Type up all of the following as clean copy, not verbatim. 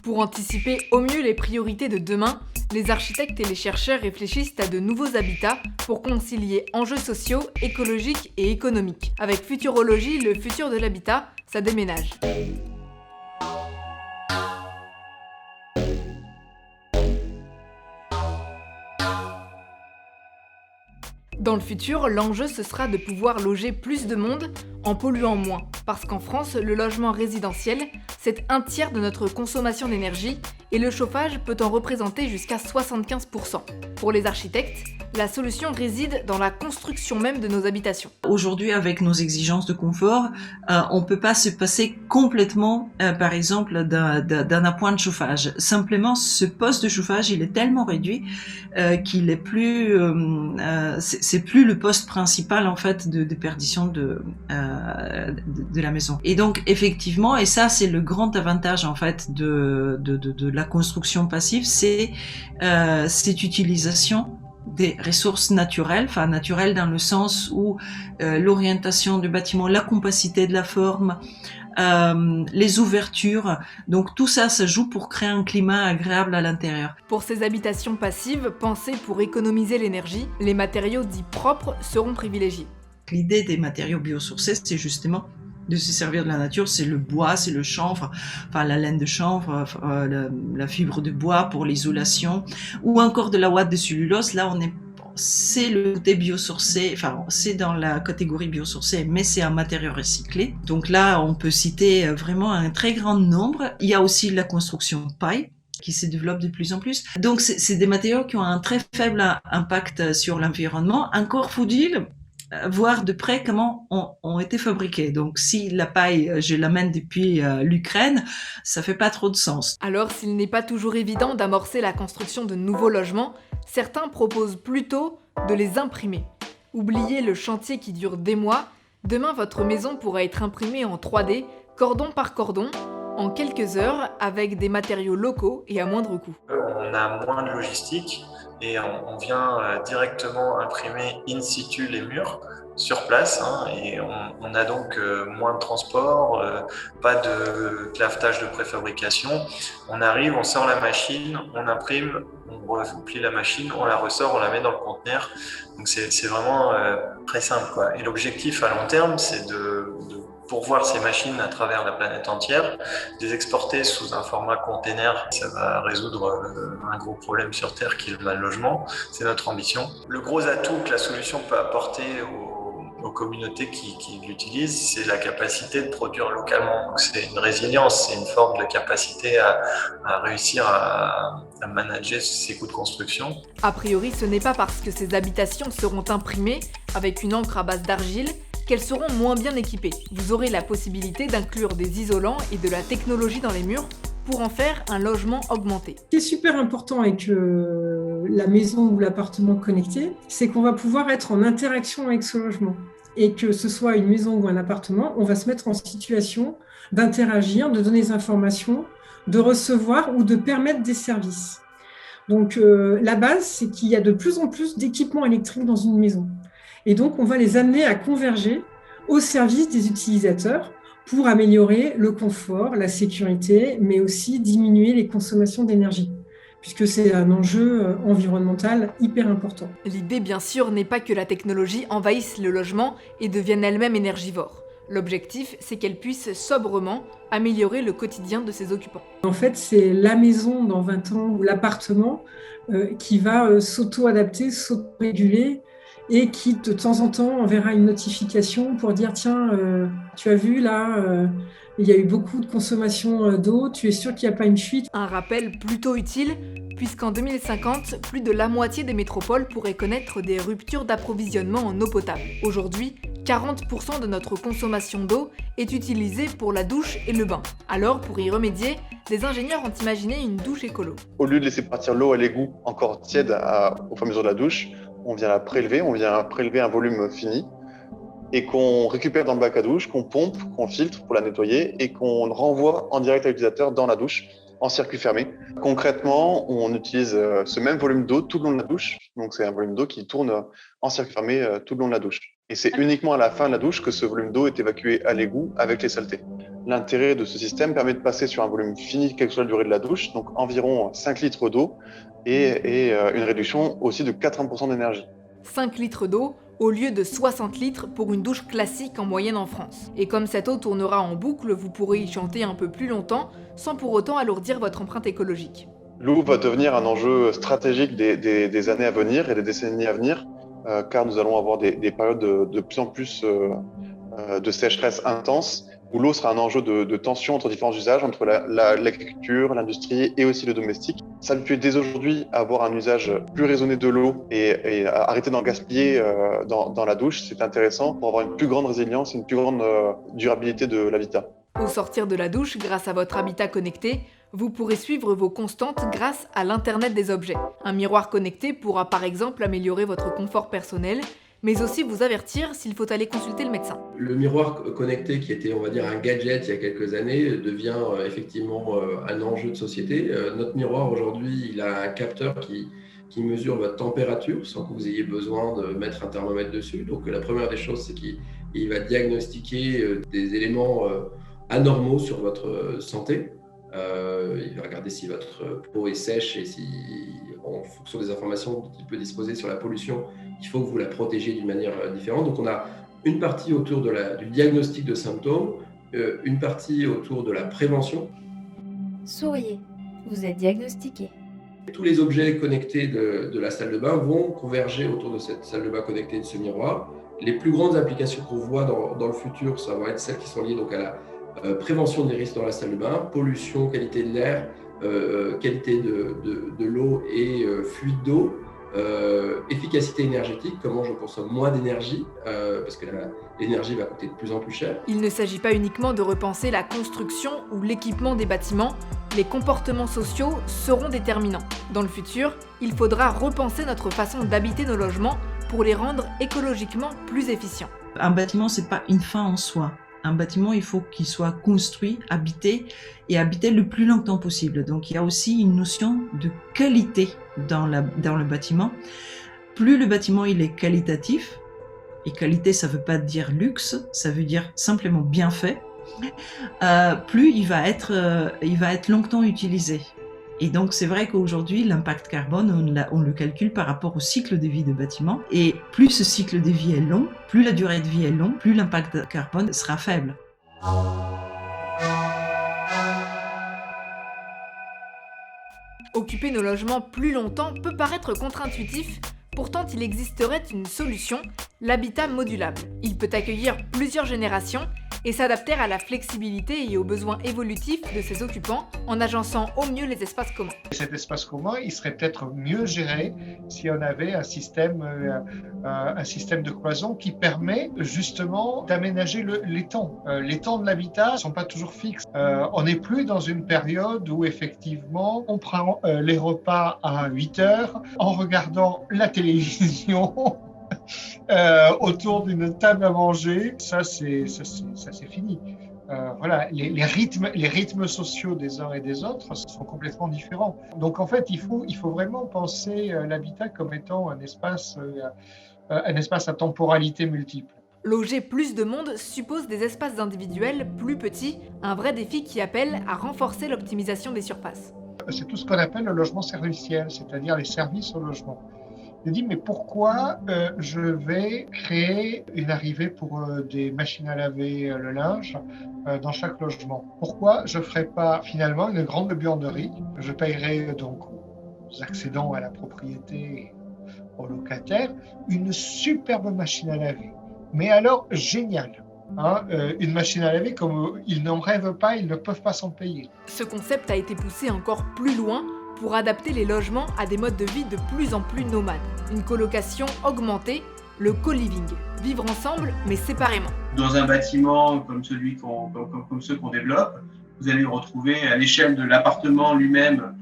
Pour anticiper au mieux les priorités de demain, les architectes et les chercheurs réfléchissent à de nouveaux habitats pour concilier enjeux sociaux, écologiques et économiques. Avec Futurologie, le futur de l'habitat, ça déménage. Dans le futur, l'enjeu ce sera de pouvoir loger plus de monde en polluant moins. Parce qu'en France, le logement résidentiel, c'est un tiers de notre consommation d'énergie et le chauffage peut en représenter jusqu'à 75%. Pour les architectes, la solution réside dans la construction même de nos habitations. Aujourd'hui, avec nos exigences de confort, on ne peut pas se passer complètement, par exemple, d'un appoint de chauffage. Simplement, ce poste de chauffage, il est tellement réduit qu'il est plus, c'est plus le poste principal en fait de déperdition de la maison. Et donc, effectivement, et ça, c'est le grand avantage en fait de la construction passive, c'est cette utilisation des ressources naturelles, enfin naturelles dans le sens où l'orientation du bâtiment, la compacité de la forme, les ouvertures, donc tout ça, ça joue pour créer un climat agréable à l'intérieur. Pour ces habitations passives, pensées pour économiser l'énergie, les matériaux dits propres seront privilégiés. L'idée des matériaux biosourcés, c'est justement de se servir de la nature, c'est le bois, c'est le chanvre, enfin la laine de chanvre, la fibre de bois pour l'isolation, ou encore de la ouate de cellulose. Là, c'est le côté biosourcé, enfin c'est dans la catégorie biosourcée, mais c'est un matériau recyclé. Donc là, on peut citer vraiment un très grand nombre. Il y a aussi la construction paille qui se développe de plus en plus. Donc c'est des matériaux qui ont un très faible impact sur l'environnement. Encore faut-il voir de près comment ont été fabriqués. Donc, si la paille, je l'amène depuis l'Ukraine, ça fait pas trop de sens. Alors, s'il n'est pas toujours évident d'amorcer la construction de nouveaux logements, certains proposent plutôt de les imprimer. Oubliez le chantier qui dure des mois. Demain, votre maison pourra être imprimée en 3D, cordon par cordon, en quelques heures, avec des matériaux locaux et à moindre coût. On a moins de logistique et on vient directement imprimer in situ les murs sur place, et on a donc moins de transport, pas de clavetage de préfabrication. On arrive, on sort la machine, on imprime, on replie la machine, on la ressort, on la met dans le conteneur. Donc c'est vraiment très simple, quoi. Et l'objectif à long terme, c'est de pourvoir ces machines à travers la planète entière, les exporter sous un format container. Ça va résoudre un gros problème sur Terre qui est le mal logement. C'est notre ambition. Le gros atout que la solution peut apporter aux communautés qui l'utilisent, c'est la capacité de produire localement. Donc c'est une résilience, c'est une forme de capacité à réussir à manager ses coûts de construction. A priori, ce n'est pas parce que ces habitations seront imprimées avec une encre à base d'argile qu'elles seront moins bien équipées. Vous aurez la possibilité d'inclure des isolants et de la technologie dans les murs pour en faire un logement augmenté. Ce qui est super important avec la maison ou l'appartement connecté, c'est qu'on va pouvoir être en interaction avec ce logement. Et que ce soit une maison ou un appartement, on va se mettre en situation d'interagir, de donner des informations, de recevoir ou de permettre des services. Donc la base, c'est qu'il y a de plus en plus d'équipements électriques dans une maison. Et donc, on va les amener à converger au service des utilisateurs pour améliorer le confort, la sécurité, mais aussi diminuer les consommations d'énergie, puisque c'est un enjeu environnemental hyper important. L'idée, bien sûr, n'est pas que la technologie envahisse le logement et devienne elle-même énergivore. L'objectif, c'est qu'elle puisse sobrement améliorer le quotidien de ses occupants. En fait, c'est la maison dans 20 ans ou l'appartement qui va s'auto-adapter, s'auto-réguler, et qui, de temps en temps, enverra une notification pour dire « Tiens, tu as vu, là, il y a eu beaucoup de consommation d'eau, tu es sûr qu'il n'y a pas une fuite ?» Un rappel plutôt utile, puisqu'en 2050, plus de la moitié des métropoles pourraient connaître des ruptures d'approvisionnement en eau potable. Aujourd'hui, 40% de notre consommation d'eau est utilisée pour la douche et le bain. Alors, pour y remédier, des ingénieurs ont imaginé une douche écolo. Au lieu de laisser partir l'eau à l'égout encore tiède au fur et à mesure de la douche, on vient prélever un volume fini et qu'on récupère dans le bac à douche, qu'on pompe, qu'on filtre pour la nettoyer et qu'on renvoie en direct à l'utilisateur dans la douche en circuit fermé. Concrètement, on utilise ce même volume d'eau tout le long de la douche. Donc c'est un volume d'eau qui tourne en circuit fermé tout le long de la douche. Et c'est uniquement à la fin de la douche que ce volume d'eau est évacué à l'égout avec les saletés. L'intérêt de ce système permet de passer sur un volume fini, quelle que soit la durée de la douche, donc environ 5 litres d'eau et une réduction aussi de 80% d'énergie. 5 litres d'eau au lieu de 60 litres pour une douche classique en moyenne en France. Et comme cette eau tournera en boucle, vous pourrez y chanter un peu plus longtemps sans pour autant alourdir votre empreinte écologique. L'eau va devenir un enjeu stratégique des années à venir et des décennies à venir, car nous allons avoir des périodes de plus en plus de sécheresse intense, où l'eau sera un enjeu de tension entre différents usages, entre l'agriculture, l'industrie et aussi le domestique. S'habituer dès aujourd'hui à avoir un usage plus raisonné de l'eau et arrêter d'en gaspiller dans la douche, c'est intéressant pour avoir une plus grande résilience et une plus grande durabilité de l'habitat. Au sortir de la douche, grâce à votre habitat connecté, vous pourrez suivre vos constantes grâce à l'Internet des objets. Un miroir connecté pourra par exemple améliorer votre confort personnel, mais aussi vous avertir s'il faut aller consulter le médecin. Le miroir connecté, qui était, on va dire, un gadget il y a quelques années, devient effectivement un enjeu de société. Notre miroir, aujourd'hui, il a un capteur qui mesure votre température sans que vous ayez besoin de mettre un thermomètre dessus. Donc, la première des choses, c'est qu'il va diagnostiquer des éléments anormaux sur votre santé. Il va regarder si votre peau est sèche et si, en fonction des informations dont il peut disposer sur la pollution, il faut que vous la protégiez d'une manière différente. Donc, on a une partie autour du diagnostic de symptômes, une partie autour de la prévention. Souriez, vous êtes diagnostiqué. Tous les objets connectés de la salle de bain vont converger autour de cette salle de bain connectée de ce miroir. Les plus grandes applications qu'on voit dans le futur, ça va être celles qui sont liées donc à la prévention des risques dans la salle de bain, pollution, qualité de l'air, qualité de l'eau et fluide d'eau, efficacité énergétique, comment je consomme moins d'énergie, parce que l'énergie va coûter de plus en plus cher. Il ne s'agit pas uniquement de repenser la construction ou l'équipement des bâtiments, les comportements sociaux seront déterminants. Dans le futur, il faudra repenser notre façon d'habiter nos logements pour les rendre écologiquement plus efficients. Un bâtiment, c'est pas une fin en soi. Un bâtiment, il faut qu'il soit construit, habité et habité le plus longtemps possible. Donc, il y a aussi une notion de qualité dans le bâtiment. Plus le bâtiment il est qualitatif, et qualité, ça veut pas dire luxe, ça veut dire simplement bien fait, plus il va être longtemps utilisé. Et donc, c'est vrai qu'aujourd'hui, l'impact carbone, on le calcule par rapport au cycle de vie de bâtiment. Et plus ce cycle de vie est long, plus la durée de vie est longue, plus l'impact carbone sera faible. Occuper nos logements plus longtemps peut paraître contre-intuitif, pourtant il existerait une solution, l'habitat modulable. Il peut accueillir plusieurs générations et s'adapter à la flexibilité et aux besoins évolutifs de ses occupants en agençant au mieux les espaces communs. Cet espace commun, il serait peut-être mieux géré si on avait un système de cloison qui permet justement d'aménager les temps. Les temps de l'habitat ne sont pas toujours fixes. On n'est plus dans une période où effectivement on prend les repas à 8 heures en regardant la télévision autour d'une table à manger. Ça c'est fini. Voilà, les rythmes sociaux des uns et des autres sont complètement différents. Donc en fait, il faut vraiment penser l'habitat comme étant un espace à temporalité multiple. Loger plus de monde suppose des espaces individuels plus petits, un vrai défi qui appelle à renforcer l'optimisation des surfaces. C'est tout ce qu'on appelle le logement serviciel, c'est-à-dire les services au logement. Je me dis, mais pourquoi je vais créer une arrivée pour des machines à laver le linge dans chaque logement? Pourquoi je ne ferai pas finalement une grande buanderie? Je paierai donc aux accédants à la propriété, aux locataires, une superbe machine à laver. Mais alors, géniale. Une machine à laver comme ils n'en rêvent pas, ils ne peuvent pas s'en payer. Ce concept a été poussé encore plus loin pour adapter les logements à des modes de vie de plus en plus nomades. Une colocation augmentée, le co-living. Vivre ensemble, mais séparément. Dans un bâtiment comme ceux qu'on développe, vous allez retrouver à l'échelle de l'appartement lui-même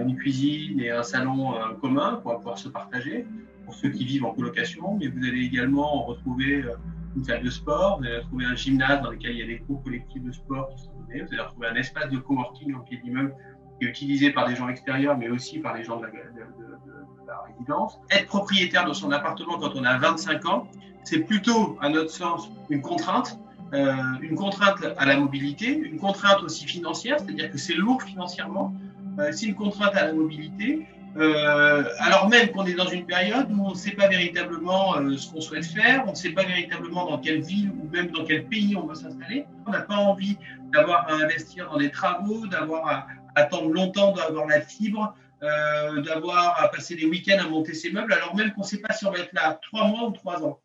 une cuisine et un salon commun pour pouvoir se partager pour ceux qui vivent en colocation, mais vous allez également retrouver une salle de sport, vous allez retrouver un gymnase dans lequel il y a des cours collectifs de sport qui sont donnés, vous allez retrouver un espace de coworking au pied d'immeuble qui est utilisé par des gens extérieurs, mais aussi par les gens de la résidence. Être propriétaire de son appartement quand on a 25 ans, c'est plutôt, à notre sens, une contrainte à la mobilité, une contrainte aussi financière, c'est-à-dire que c'est lourd financièrement, c'est une contrainte à la mobilité, alors même qu'on est dans une période où on ne sait pas véritablement ce qu'on souhaite faire, on ne sait pas véritablement dans quelle ville ou même dans quel pays on veut s'installer. On n'a pas envie d'avoir à investir dans des travaux, d'avoir à attendre longtemps, d'avoir la fibre, d'avoir à passer des week-ends à monter ses meubles, alors même qu'on ne sait pas si on va être là 3 mois ou 3 ans.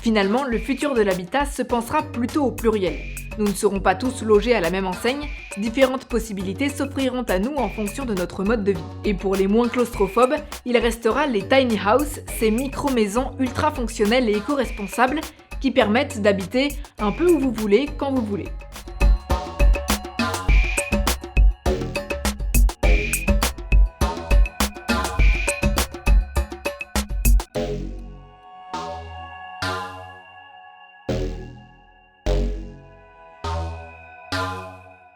Finalement, le futur de l'habitat se pensera plutôt au pluriel. Nous ne serons pas tous logés à la même enseigne, différentes possibilités s'offriront à nous en fonction de notre mode de vie. Et pour les moins claustrophobes, il restera les tiny house, ces micro-maisons ultra fonctionnelles et éco-responsables qui permettent d'habiter un peu où vous voulez, quand vous voulez.